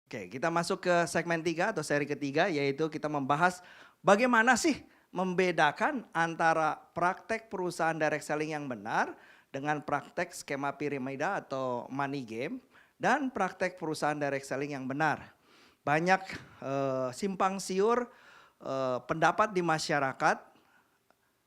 Oke, kita masuk ke segmen 3 atau seri ketiga, yaitu kita membahas bagaimana sih membedakan antara praktek perusahaan direct selling yang benar dengan praktek skema piramida atau money game dan praktek perusahaan direct selling yang benar. Banyak simpang siur pendapat di masyarakat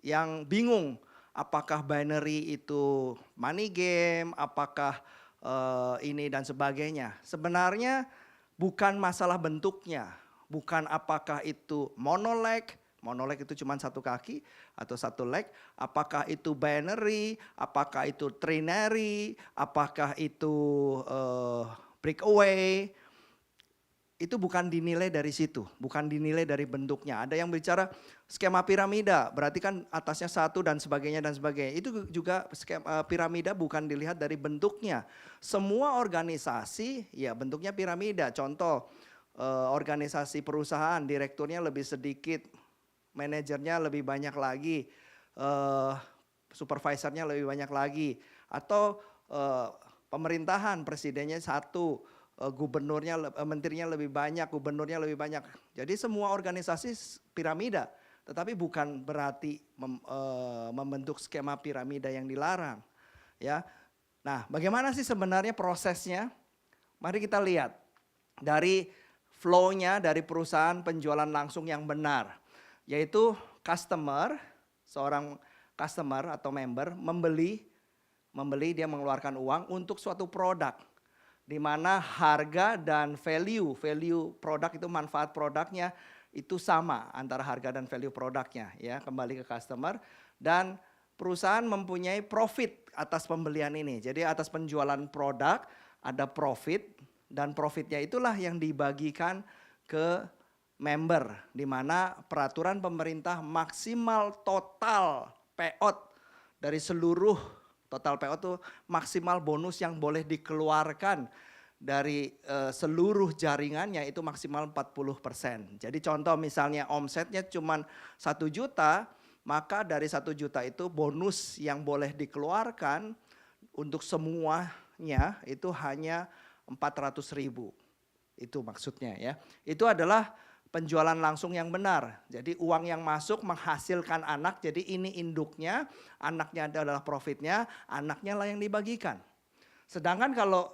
yang bingung apakah binary itu money game, apakah ini dan sebagainya. Sebenarnya bukan masalah bentuknya, bukan apakah itu monoleg itu cuma satu kaki atau satu leg, apakah itu binary, apakah itu trinary, apakah itu breakaway. Itu bukan dinilai dari situ, bukan dinilai dari bentuknya. Ada yang bicara skema piramida, berarti kan atasnya satu dan sebagainya dan sebagainya. Itu juga skema piramida bukan dilihat dari bentuknya. Semua organisasi ya bentuknya piramida. Contoh organisasi perusahaan, direkturnya lebih sedikit, manajernya lebih banyak lagi, supervisornya lebih banyak lagi. Atau pemerintahan, presidennya satu, gubernurnya, menterinya lebih banyak, gubernurnya lebih banyak. Jadi semua organisasi piramida, tetapi bukan berarti membentuk skema piramida yang dilarang. Ya, nah bagaimana sih sebenarnya prosesnya? Mari kita lihat dari flow-nya dari perusahaan penjualan langsung yang benar, yaitu seorang customer atau member membeli dia mengeluarkan uang untuk suatu produk, di mana harga dan value produk itu manfaat produknya itu sama antara harga dan value produknya ya, kembali ke customer, dan perusahaan mempunyai profit atas pembelian ini. Jadi atas penjualan produk ada profit dan profitnya itulah yang dibagikan ke member, di mana peraturan pemerintah maksimal total payout dari seluruh total payout itu maksimal bonus yang boleh dikeluarkan dari seluruh jaringannya itu maksimal 40%. Jadi contoh misalnya omsetnya cuma 1 juta, maka dari 1 juta itu bonus yang boleh dikeluarkan untuk semuanya itu hanya 400.000. Itu maksudnya ya. Itu adalah penjualan langsung yang benar. Jadi uang yang masuk menghasilkan anak, jadi ini induknya, anaknya adalah profitnya, anaknya lah yang dibagikan. Sedangkan kalau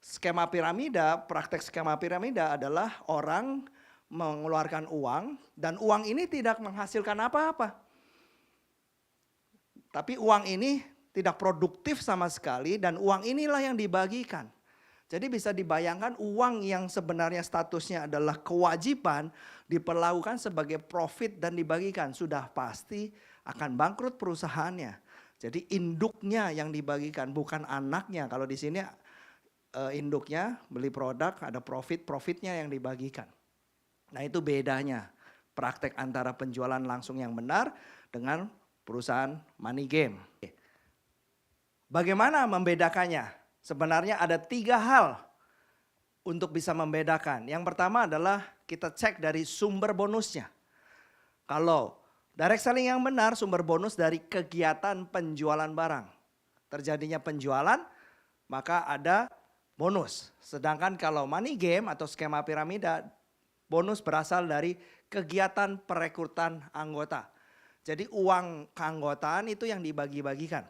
skema piramida, praktek skema piramida adalah orang mengeluarkan uang dan uang ini tidak menghasilkan apa-apa. Tapi uang ini tidak produktif sama sekali dan uang inilah yang dibagikan. Jadi bisa dibayangkan uang yang sebenarnya statusnya adalah kewajiban diperlakukan sebagai profit dan dibagikan. Sudah pasti akan bangkrut perusahaannya. Jadi induknya yang dibagikan bukan anaknya. Kalau di sini induknya beli produk ada profitnya yang dibagikan. Nah itu bedanya praktek antara penjualan langsung yang benar dengan perusahaan money game. Bagaimana membedakannya? Sebenarnya ada 3 hal untuk bisa membedakan. Yang pertama adalah kita cek dari sumber bonusnya. Kalau direct selling yang benar, sumber bonus dari kegiatan penjualan barang. Terjadinya penjualan, maka ada bonus. Sedangkan kalau money game atau skema piramida, bonus berasal dari kegiatan perekrutan anggota. Jadi uang keanggotaan itu yang dibagi-bagikan.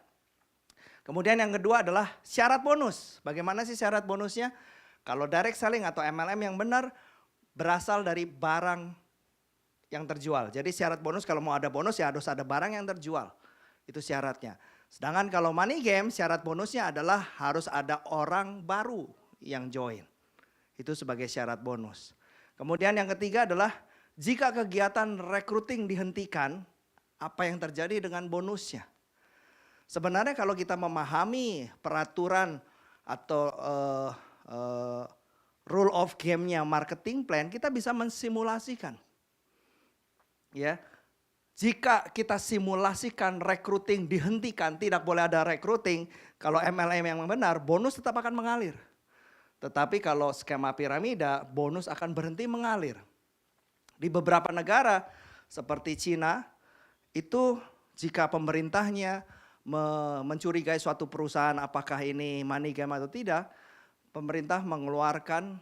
Kemudian yang kedua adalah syarat bonus. Bagaimana sih syarat bonusnya? Kalau direct selling atau MLM yang benar berasal dari barang yang terjual. Jadi syarat bonus kalau mau ada bonus ya harus ada barang yang terjual. Itu syaratnya. Sedangkan kalau money game syarat bonusnya adalah harus ada orang baru yang join. Itu sebagai syarat bonus. Kemudian yang ketiga adalah jika kegiatan recruiting dihentikan, apa yang terjadi dengan bonusnya? Sebenarnya kalau kita memahami peraturan atau rule of game-nya marketing plan, kita bisa mensimulasikan. Ya, jika kita simulasikan recruiting dihentikan, tidak boleh ada recruiting, kalau MLM yang benar, bonus tetap akan mengalir. Tetapi kalau skema piramida, bonus akan berhenti mengalir. Di beberapa negara seperti Cina, itu jika pemerintahnya mencurigai suatu perusahaan apakah ini money game atau tidak, pemerintah mengeluarkan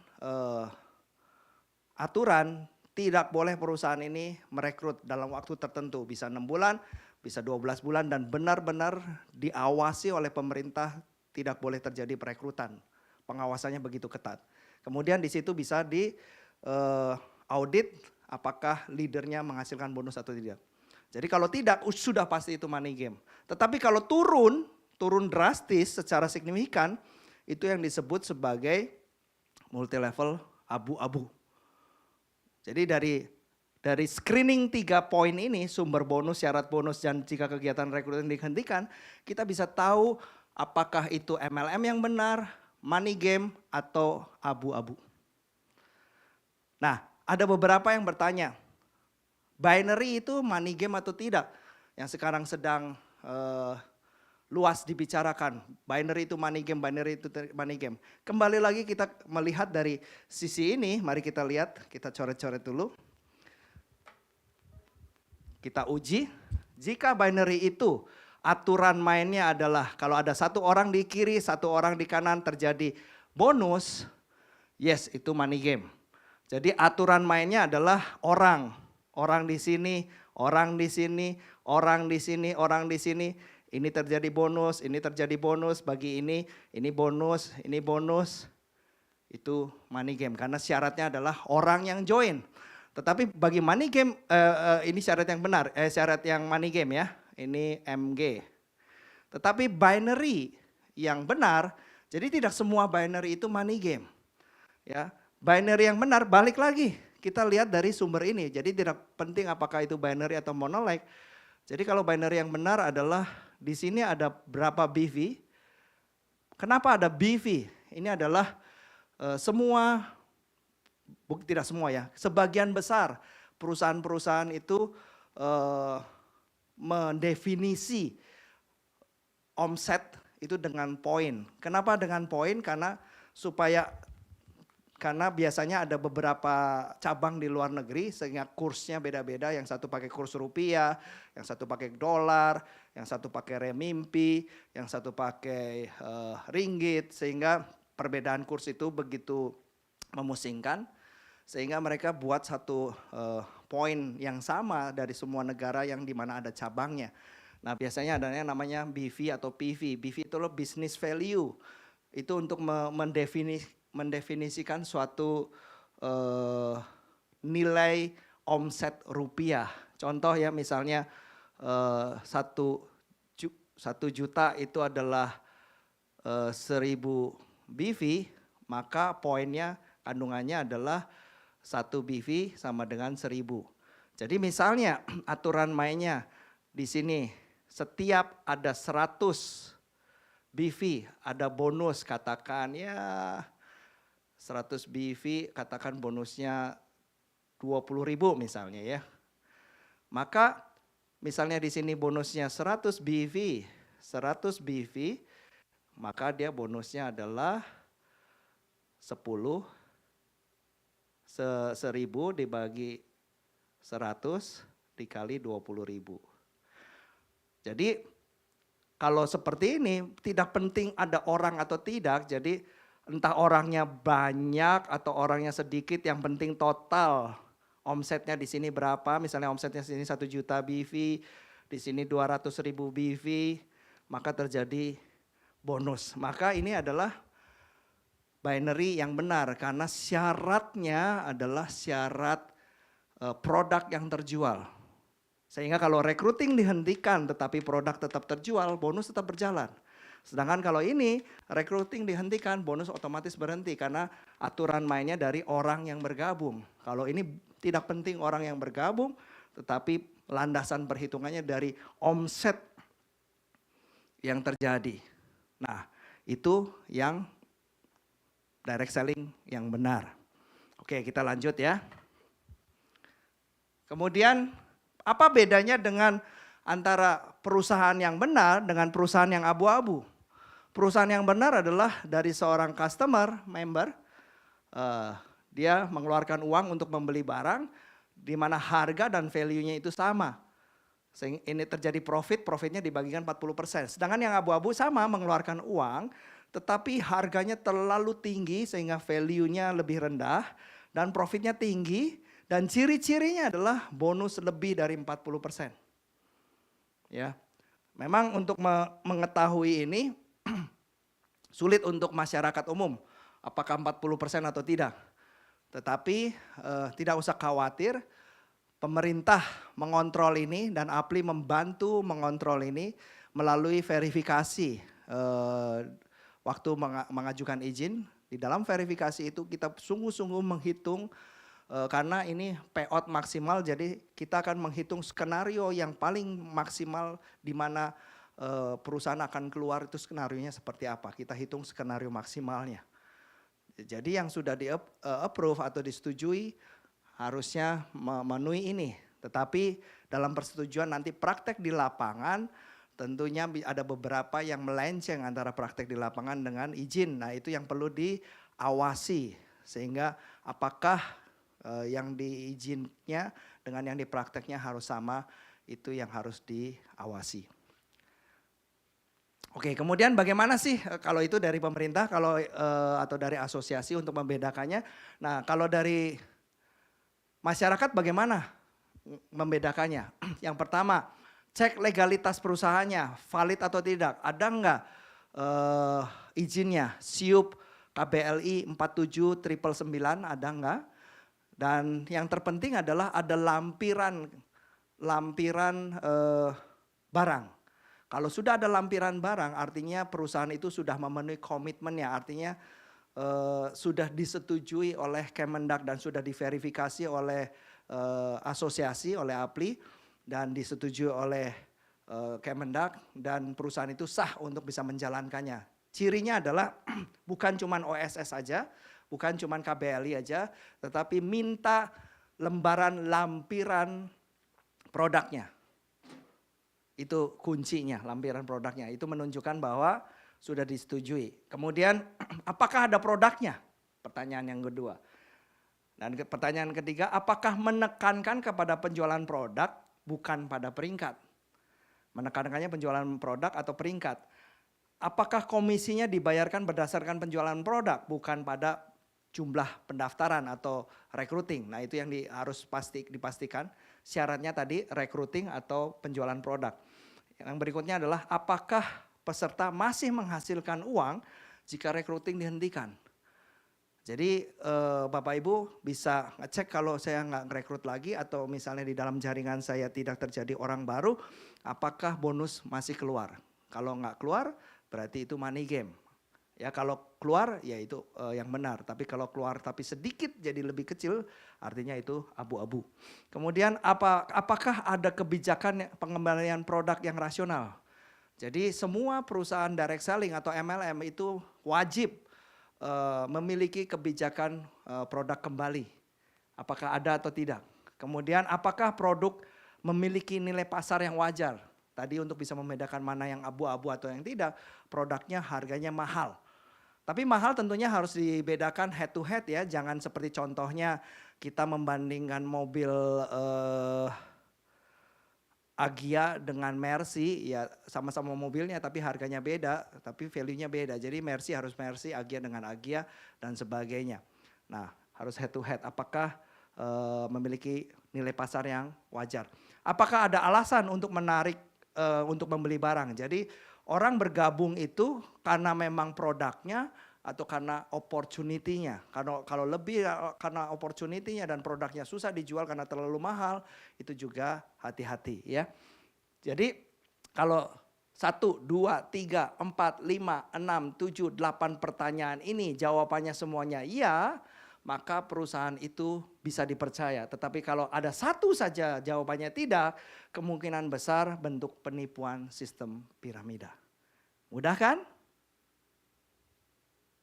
aturan tidak boleh perusahaan ini merekrut dalam waktu tertentu, bisa 6 bulan, bisa 12 bulan, dan benar-benar diawasi oleh pemerintah, tidak boleh terjadi perekrutan. Pengawasannya begitu ketat. Kemudian di situ bisa di audit apakah leadernya menghasilkan bonus atau tidak. Jadi kalau tidak, sudah pasti itu money game. Tetapi kalau turun drastis secara signifikan, itu yang disebut sebagai multi level abu-abu. Jadi dari screening 3 poin ini, sumber bonus, syarat bonus, dan jika kegiatan rekrutmen dihentikan, kita bisa tahu apakah itu MLM yang benar, money game, atau abu-abu. Nah, ada beberapa yang bertanya, binary itu money game atau tidak? Yang sekarang sedang luas dibicarakan, binary itu money game, binary itu money game. Kembali lagi kita melihat dari sisi ini, mari kita lihat, kita coret-coret dulu. Kita uji, jika binary itu aturan mainnya adalah kalau ada satu orang di kiri, satu orang di kanan terjadi bonus, yes itu money game. Jadi aturan mainnya adalah orang di sini, orang di sini, orang di sini, orang di sini. Ini terjadi bonus, bagi ini bonus, itu money game. Karena syaratnya adalah orang yang join. Tetapi bagi money game, ini syarat yang benar, syarat yang money game ya, ini MG. Tetapi binary yang benar, jadi tidak semua binary itu money game. Ya, binary yang benar, balik lagi, kita lihat dari sumber ini. Jadi tidak penting apakah itu binary atau monolith. Jadi kalau binary yang benar adalah di sini ada berapa BV. Kenapa ada BV? Ini adalah tidak semua ya, sebagian besar perusahaan-perusahaan itu mendefinisi omset itu dengan poin. Kenapa dengan poin? Karena biasanya ada beberapa cabang di luar negeri sehingga kursnya beda-beda, yang satu pakai kurs rupiah, yang satu pakai dolar, yang satu pakai renminbi, yang satu pakai ringgit, sehingga perbedaan kurs itu begitu memusingkan sehingga mereka buat satu poin yang sama dari semua negara yang dimana ada cabangnya. Nah biasanya adanya namanya BV atau PV. BV itu loh business value, itu untuk mendefinisikan suatu nilai omset rupiah. Contoh ya, misalnya 1 juta itu adalah 1000 BV, maka poinnya kandungannya adalah 1 BV sama dengan 1000. Jadi misalnya aturan mainnya di sini setiap ada 100 BV ada bonus, katakan ya 100 BV, katakan bonusnya 20.000 misalnya ya. Maka misalnya di sini bonusnya 100 BV, maka dia bonusnya adalah 10.000 dibagi 100 dikali 20.000. Jadi kalau seperti ini tidak penting ada orang atau tidak, jadi entah orangnya banyak atau orangnya sedikit, yang penting total omsetnya di sini berapa. Misalnya omsetnya di sini 1 juta BV, di sini 200.000 BV, maka terjadi bonus. Maka ini adalah binary yang benar karena syaratnya adalah syarat produk yang terjual. Sehingga kalau recruiting dihentikan tetapi produk tetap terjual, bonus tetap berjalan. Sedangkan kalau ini recruiting dihentikan, bonus otomatis berhenti karena aturan mainnya dari orang yang bergabung. Kalau ini tidak penting orang yang bergabung, tetapi landasan perhitungannya dari omset yang terjadi. Nah, itu yang direct selling yang benar. Oke, kita lanjut ya. Kemudian apa bedanya dengan antara perusahaan yang benar dengan perusahaan yang abu-abu? Perusahaan yang benar adalah dari seorang customer, member, dia mengeluarkan uang untuk membeli barang di mana harga dan value-nya itu sama. Sehingga ini terjadi profitnya dibagikan 40%. Sedangkan yang abu-abu sama mengeluarkan uang tetapi harganya terlalu tinggi sehingga value-nya lebih rendah dan profitnya tinggi, dan ciri-cirinya adalah bonus lebih dari 40%. Ya. Memang untuk mengetahui ini sulit untuk masyarakat umum, apakah 40% atau tidak. Tetapi tidak usah khawatir, pemerintah mengontrol ini dan APLI membantu mengontrol ini melalui verifikasi. Waktu mengajukan izin, di dalam verifikasi itu kita sungguh-sungguh menghitung karena ini payout maksimal, jadi kita akan menghitung skenario yang paling maksimal di mana perusahaan akan keluar, itu skenarionya seperti apa. Kita hitung skenario maksimalnya. Jadi yang sudah di approve atau disetujui harusnya memenuhi ini. Tetapi dalam persetujuan nanti praktek di lapangan tentunya ada beberapa yang melenceng antara praktek di lapangan dengan izin. Nah itu yang perlu diawasi, sehingga apakah yang diizinnya dengan yang diprakteknya harus sama, itu yang harus diawasi. Oke, kemudian bagaimana sih kalau itu dari pemerintah atau dari asosiasi untuk membedakannya? Nah kalau dari masyarakat bagaimana membedakannya? Yang pertama, cek legalitas perusahaannya, valid atau tidak. Ada enggak izinnya, SIUP, KBLI 47999, ada enggak? Dan yang terpenting adalah ada lampiran barang. Kalau sudah ada lampiran barang, artinya perusahaan itu sudah memenuhi komitmennya, artinya sudah disetujui oleh Kemendak dan sudah diverifikasi oleh asosiasi, oleh APLI, dan disetujui oleh Kemendak, dan perusahaan itu sah untuk bisa menjalankannya. Cirinya adalah bukan cuma OSS saja, bukan cuma KBLI aja, tetapi minta lampiran produknya. Itu kuncinya, lampiran produknya. Itu menunjukkan bahwa sudah disetujui. Kemudian apakah ada produknya? Pertanyaan yang kedua. Dan pertanyaan ketiga, apakah menekankan kepada penjualan produk bukan pada peringkat? Menekankannya penjualan produk atau peringkat? Apakah komisinya dibayarkan berdasarkan penjualan produk bukan pada jumlah pendaftaran atau recruiting? Nah itu yang harus dipastikan. Syaratnya tadi recruiting atau penjualan produk. Yang berikutnya adalah apakah peserta masih menghasilkan uang jika recruiting dihentikan? Jadi Bapak Ibu bisa ngecek kalau saya nggak ngerekrut lagi atau misalnya di dalam jaringan saya tidak terjadi orang baru, apakah bonus masih keluar? Kalau nggak keluar berarti itu money game. Ya kalau keluar ya itu yang benar, tapi kalau keluar tapi sedikit jadi lebih kecil artinya itu abu-abu. Kemudian apakah ada kebijakan pengembalian produk yang rasional? Jadi semua perusahaan direct selling atau MLM itu wajib memiliki kebijakan produk kembali. Apakah ada atau tidak? Kemudian apakah produk memiliki nilai pasar yang wajar? Tadi untuk bisa membedakan mana yang abu-abu atau yang tidak, produknya harganya mahal. Tapi mahal tentunya harus dibedakan head to head ya, jangan seperti contohnya kita membandingkan mobil Agya dengan Mercy, ya sama-sama mobilnya tapi harganya beda, tapi value-nya beda. Jadi Mercy harus Mercy, Agya dengan Agya dan sebagainya. Nah harus head to head, apakah memiliki nilai pasar yang wajar. Apakah ada alasan untuk menarik, untuk membeli barang. Jadi orang bergabung itu karena memang produknya atau karena opportunity-nya. Kalau lebih karena opportunity-nya dan produknya susah dijual karena terlalu mahal, itu juga hati-hati ya. Jadi kalau 1, 2, 3, 4, 5, 6, 7, 8 pertanyaan ini jawabannya semuanya iya, maka perusahaan itu bisa dipercaya. Tetapi kalau ada satu saja jawabannya tidak, kemungkinan besar bentuk penipuan sistem piramida. Mudah kan?